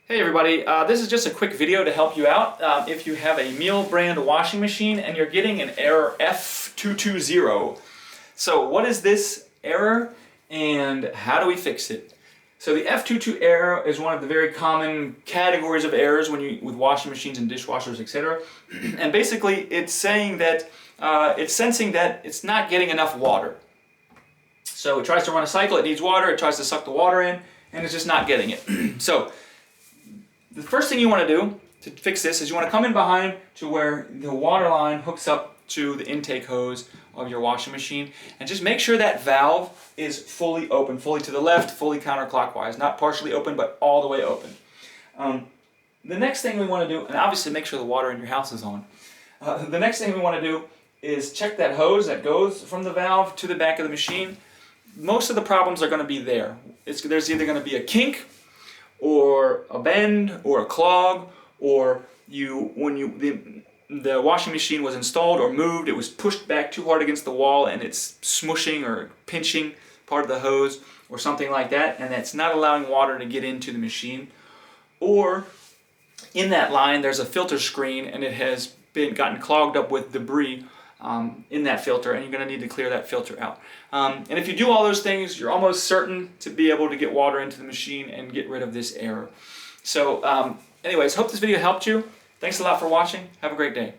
Hey everybody, this is just a quick video to help you out. If you have a Miele brand washing machine and you're getting an error F220. So what is this error and how do we fix it? So the F22 error is one of the very common categories of errors with washing machines and dishwashers, etc. And basically it's saying that it's sensing that it's not getting enough water. So it tries to run a cycle, it needs water, it tries to suck the water in, and it's just not getting it. So the first thing you want to do to fix this is you want to come in behind to where the water line hooks up to the intake hose of your washing machine, and just make sure that valve is fully open, fully to the left, fully counterclockwise, not partially open but all the way open. The next thing we want to do, and obviously make sure the water in your house is on. The next thing we want to do is check that hose that goes from the valve to the back of the machine. Most of the problems are going to be there. There's either going to be a kink, or a bend, or a clog, or the washing machine was installed or moved, it was pushed back too hard against the wall and it's smushing or pinching part of the hose or something like that, and that's not allowing water to get into the machine. Or in that line there's a filter screen and it has gotten clogged up with debris in that filter, and you're going to need to clear that filter out. And if you do all those things, you're almost certain to be able to get water into the machine and get rid of this error. So anyways, hope this video helped you. Thanks a lot for watching. Have a great day.